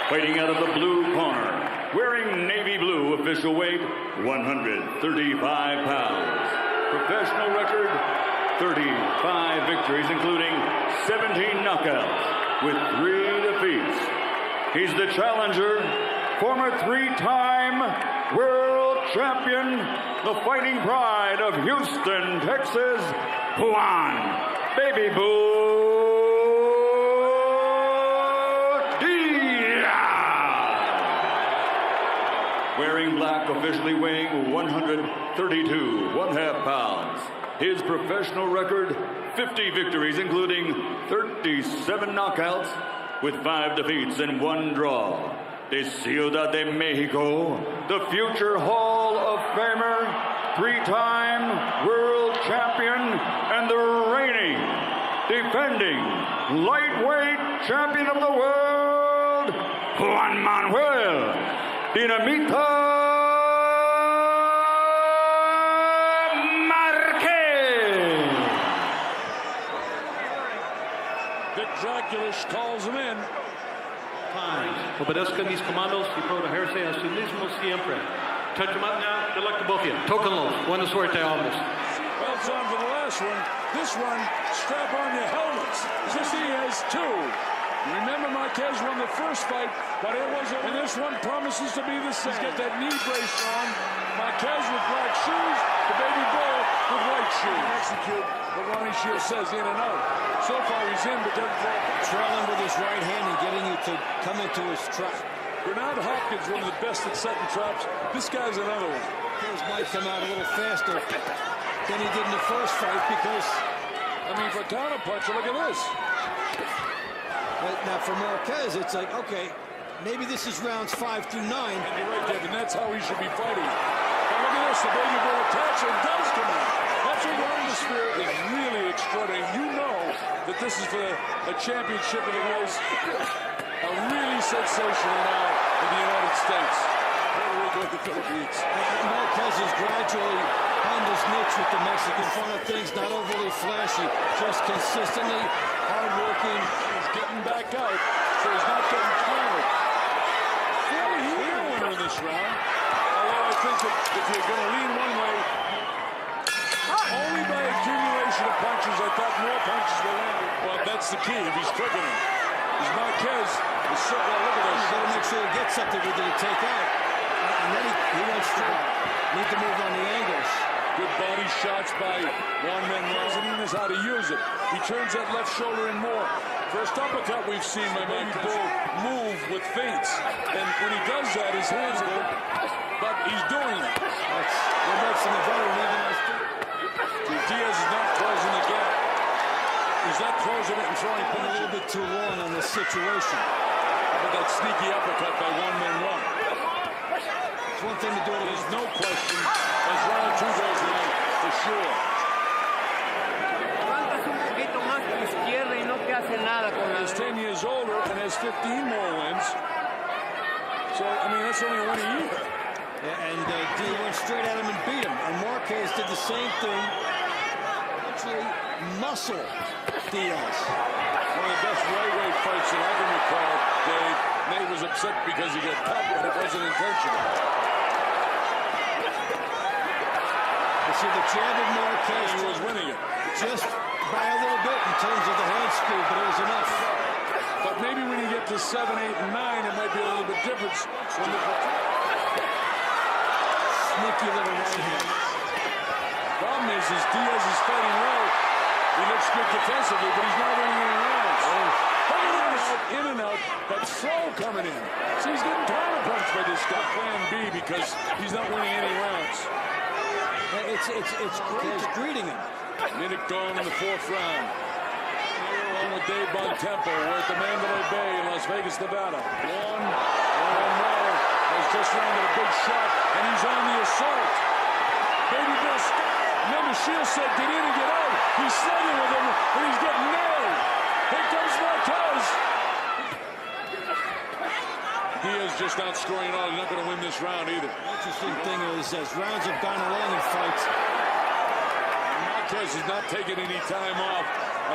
Fighting out of the blue corner, wearing navy blue official weight, 135 pounds. Professional record, 35 victories, including 17 knockouts, with 3 defeats. He's the challenger, former 3-time world champion, the fighting pride of Houston, Texas, Juan Baby Boo Diaz. Wearing black, officially weighing 132 1/2 pounds. His professional record, 50 victories, including 37 knockouts, with 5 defeats and 1 draw. De Ciudad de Mexico, the future Hall of Famer, 3-time world champion, and the reigning, defending, lightweight champion of the world, Juan Manuel Dinamita Marquez. Dick Dracula calls him in. Obedezca mis comandos y protegerse a sí mismo siempre. Touch them up now. Good luck to both of you. Tóquenlos. Buena suerte a ambos. Well, it's on for the last one. This one, strap on your helmets. This he has 2. Remember, Marquez won the first fight, but it was, and this one promises to be the same. He's got that knee brace on. Marquez with black shoes, the Baby Bull with white shoes. Execute what Ronnie Shields says, in and out. So far he's in, but doesn't fall. Trailing with his right hand and getting you to come into his trap. Bernard Hopkins, one of the best at setting traps. This guy's another one. His might come out a little faster than he did in the first fight because, I mean, for counterpuncher, look at this. Now for Marquez, it's like, okay, maybe this is rounds 5 through 9. And you're right, Devin, that's how he should be fighting. And look at this, the Baby Bull attacks and does come out. That's what Ron the Spirit is really extraordinary. You know that this is for a championship, and it was a really sensational now in the United States. Puerto Rico and the Philippines. Marquez is gradually found his niche with the Mexican front of things, not overly flashy, just consistently hard-working. He's getting back out, so he's not getting countered. Fairly clear winner in this round. Although I think that if you're going to lean one way, only by accumulation of punches, I thought more punches were landed. Well, that's the key. If he's tricking him. Because Marquez is so, well, look at this. You got to make sure he gets something with it to take out. And then he went straight. Need to move on the angles. Good body shots by Juan Manuel. He knows how to use it. He turns that left shoulder in more. First uppercut we've seen my Baby Bull move with feints. And when he does that, his hands go, but he's doing it. That's what makes him a better leaving us. Diaz is not closing the gap. He's not closing it and throwing Been a little bit too long on this situation. How about that sneaky uppercut by Juan Manuel? It's one thing to do it. There's no question as round 2 goes on, for sure. He's 10 years older and has 15 more wins. So, I mean, that's only one a year. And Diaz went straight at him and beat him. And Marquez did the same thing. Actually, muscle Diaz. One of the best lightweight fights that I can recall, Dave. Nate was upset because he got cut, but it wasn't intentional. You see the jab of Marquez. He was winning it. Just by a little bit in terms of the hand speed, but it was enough. But maybe when you get to 7, 8, and 9, it might be a little bit different. Sneaky little right hand. Problem is Diaz is fighting low. He looks good defensively, but he's not winning any rounds. In and out, but throw coming in. So he's getting counterpunched by this guy, Plan B, because he's not winning any rounds. It's great. He's greeting him. Minute gone in the 4th round. Along with Dave Bontempo, we're at the Mandalay Bay in Las Vegas, Nevada. Juan Manuel has just landed a big shot, and he's on the assault. Baby Bull, remember Shields said get in and get out. He's slugging with him, and he's getting nailed. Here comes Marquez. Diaz just not scoring at all. He's not going to win this round either. The interesting thing is, as rounds have gone along in fights, Marquez is not taking any time off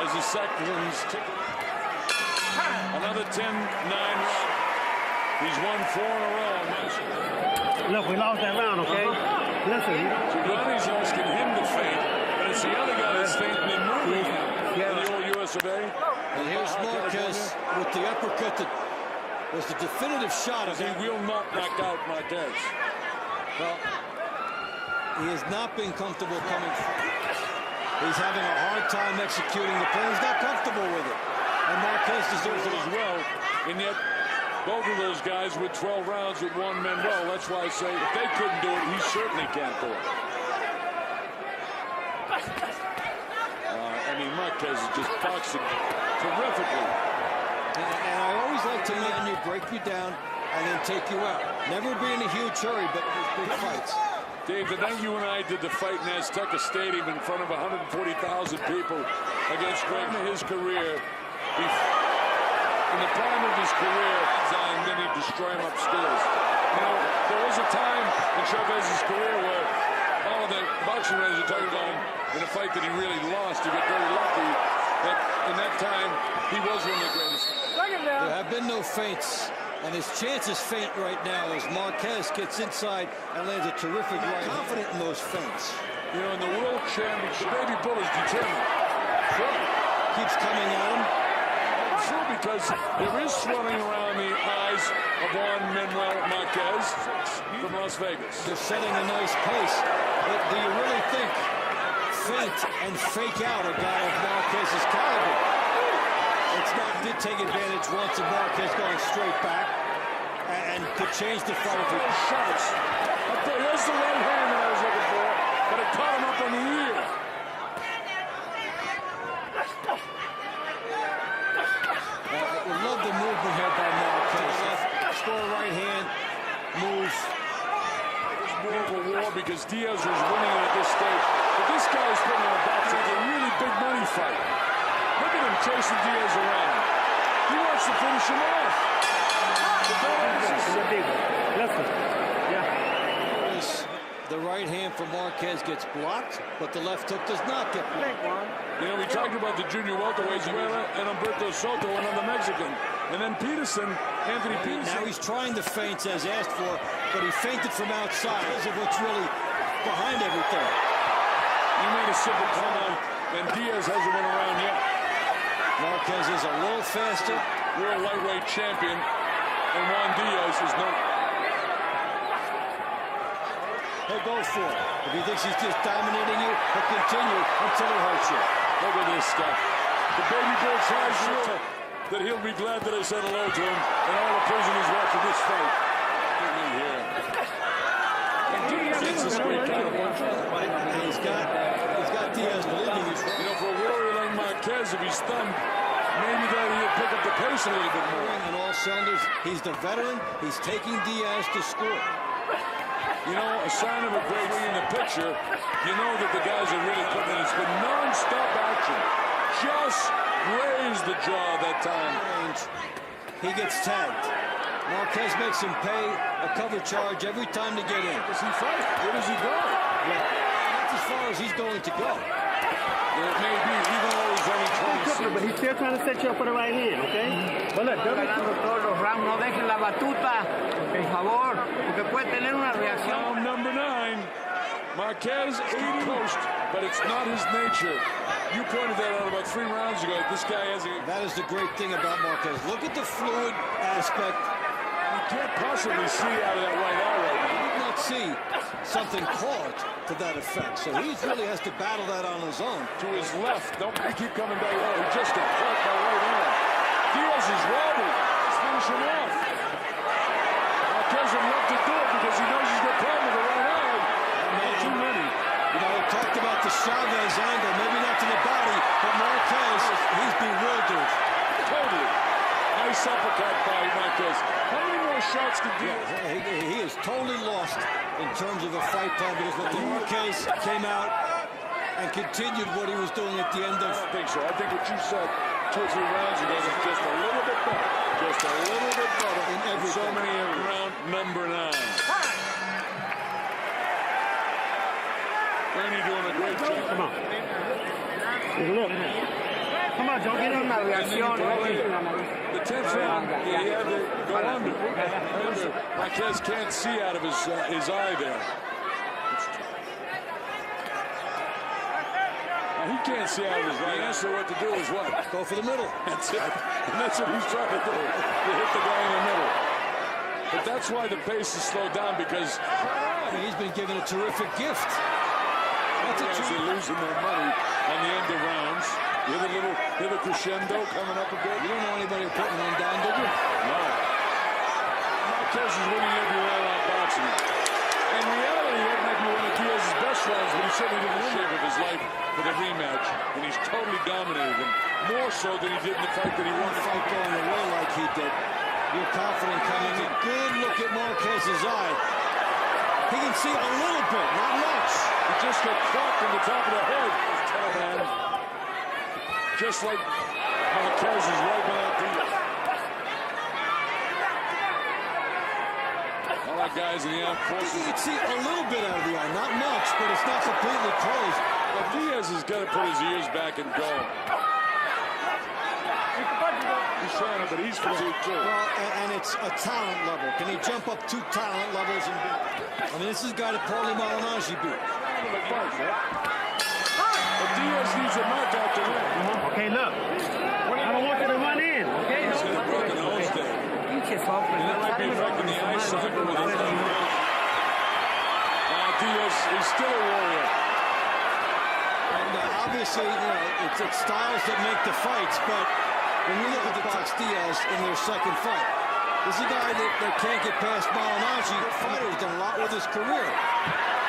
as the seconds tick. Another 10-9 round. He's won 4 in a row. Look, we lost that round, okay? Listen. Johnny's asking him to feint, but it's the other guy that's feinting and moving him. Yeah. The old US of A. And here's Marquez with the uppercut that was the definitive shot of He that. will not knock out Marquez. Well, he has not been comfortable coming forward. He's having a hard time executing the plan. He's not comfortable with it. And Marquez deserves it as well. And yet, both of those guys with 12 rounds with Juan Manuel. That's why I say if they couldn't do it, he certainly can't do it. I mean, Marquez is just boxing terrifically. And I always like to let you break you down and then take you out. Never be in a huge hurry, but there's big fights. Dave, the night you and I did the fight in Azteca Stadium in front of 140,000 people against Greg in his career, in the prime of his career, and then he'd destroy him upstairs. You know, there was a time in Chavez's career where all of the boxing writers are talking about him in a fight that he really lost. He got very lucky, but in that time, he was one of the greatest. There have been no feints, and his chance is faint right now as Marquez gets inside and lands a terrific right. Confident in those feints. You know, in the world championship, Baby Bull is determined. Sure. Keeps coming at him. Sure, because there is swelling around the eyes of Juan Manuel Marquez from Las Vegas. They're setting a nice pace. But do you really think feint and fake out a guy of Marquez's caliber? It's not, did take advantage once of Marquez going straight back and could change the fight if he shots. There's the right hand that I was looking for, but it caught him up on the ear. I love the movement here by Marquez. Score right hand, moves. It's more of a war because Diaz was winning at this stage. But this guy is putting on a boxing, a really big money fight. Look at him chasing Diaz around. He wants to finish him off. The right hand from Marquez gets blocked, but the left hook does not get blocked. You know, we talked about the junior welterweights, and Humberto Soto, another Mexican. And then Peterson, Anthony Peterson. Now he's trying the feints as asked for, but he feinted from outside because of what's really behind everything. He made a simple come and Diaz hasn't went around yet. Marquez is a little faster. World lightweight champion, and Juan Diaz is not. He'll go for it. If he thinks he's just dominating you, he'll continue until he hurts you. Look at this stuff. The Baby Bull tries sure that he'll be glad that I said hello to him and all the prisoners watching this fight. Get me here. It's a great kind of and he's got Diaz believing he's You know, for a warrior like Marquez, if he's stunned, maybe that he'll pick up the pace a little bit more. in all cylinders. He's the veteran. He's taking Diaz to score. You know, a sign of a great win in the picture, you know that the guys are really putting in. It's been non-stop action. Just raised the jaw that time. He gets tagged. Marquez makes him pay a cover charge every time to get in. Does he fight? Where does he go? Well, that's as far as he's going to go. It may be, even though he's only 26. But he's still trying to set you up for the right hand, okay? Well, look, ganando todos los rounds, no dejen la batuta, por favor, porque puede tener una reacción. Round number 9. Marquez 80 post, but it's not his nature. You pointed that out about 3 rounds ago. This guy has a... That is the great thing about Marquez. Look at the fluid aspect. You can't possibly see out of that right eye right now. He did not see something caught to that effect. So he really has to battle that on his own. To his left. Don't keep coming back. Oh, he just got caught by right arm. Diaz is wobbling. Let's finish him off. Marquez would love to do it because he knows he's got a problem with the right eye. Not too many. You know, we talked about the Chavez angle, maybe not to the body, but Marquez, he's bewildered. Totally. Nice uppercut by Marquez. How many more shots could Diaz? He is totally lost in terms of the fight plan because when Marquez came out and continued what he was doing at the end of... I don't think so. I think what you said 2 or 3 rounds ago was just a little bit better. Just a little bit better. In everything. So many in round number 9. Ernie doing a great job. come on. Look. Come on, Joe, get in Una reacción. The 10th round, he had to go under. Marquez can't see out of his eye there. He can't see out of his eye. The answer what to do is what? Go for the middle. That's it. And that's what he's trying to do. To hit the guy in the middle. But that's why the pace is slowed down, because he's been given a terrific gift. That's a they're losing their money on the end of rounds. Hear the crescendo coming up a bit. You don't know anybody putting one down, do you? No. Marquez is winning every round out boxing. In reality, that might be one of Diaz's best rounds, but he certainly didn't win the shape of his life for the rematch, and he's totally dominated him, more so than he did in the fight that he won. The fight going away like he did. You're confident coming in. Good look at Marquez's eye. He can see a little bit, not much. He just got clocked in the top of the head, man. Just like Marquez is wiping out Diaz. All right, guys in the armed forces. You can see a little bit out of the eye, not much, but it's not completely closed. Well, Diaz has got to put his ears back and go. He's trying to, but he's fatigued too. Well, and it's a talent level. Can he jump up 2 talent levels? I mean, this is a guy that Paulie Malignaggi beat. But Diaz needs a knockout to win. Okay, look. I don't want you to run in, okay? He's got a broken nose there. And that might be affecting the eyesight with his Diaz is still a warrior. And obviously, you know, it's styles that make the fights, but when you look at the Box Diaz in their second fight, this is a guy that can't get past Malignaggi. Fighter has done a lot with his career.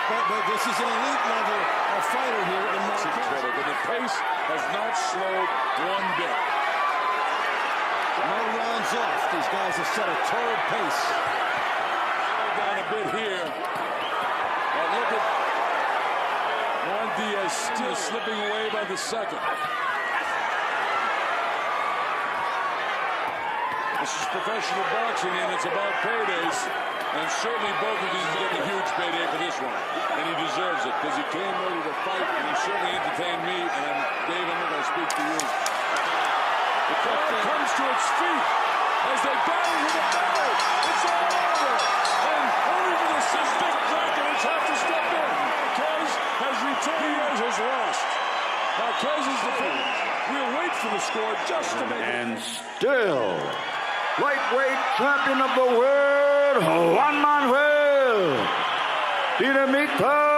But this is an elite level of fighter here in Marquez. But the pace has not slowed one bit. No rounds off. These guys have set a torrid pace. Down a bit here. But look at Juan Diaz still slipping away by the second. This is professional boxing, and it's about paydays. And certainly both of these are getting a huge payday for this one. And he deserves it, because he came ready to fight, and he certainly entertained me. And Dave, I'm not going to speak to you. The crowd comes to its feet as they battle with a battle. It's all over. And only for the big Dracovic have to step in. Marquez has returned. Diaz has lost. Marquez is defeated. We'll wait for the score just to make it. And still, lightweight champion of the world, Juan Manuel Márquez.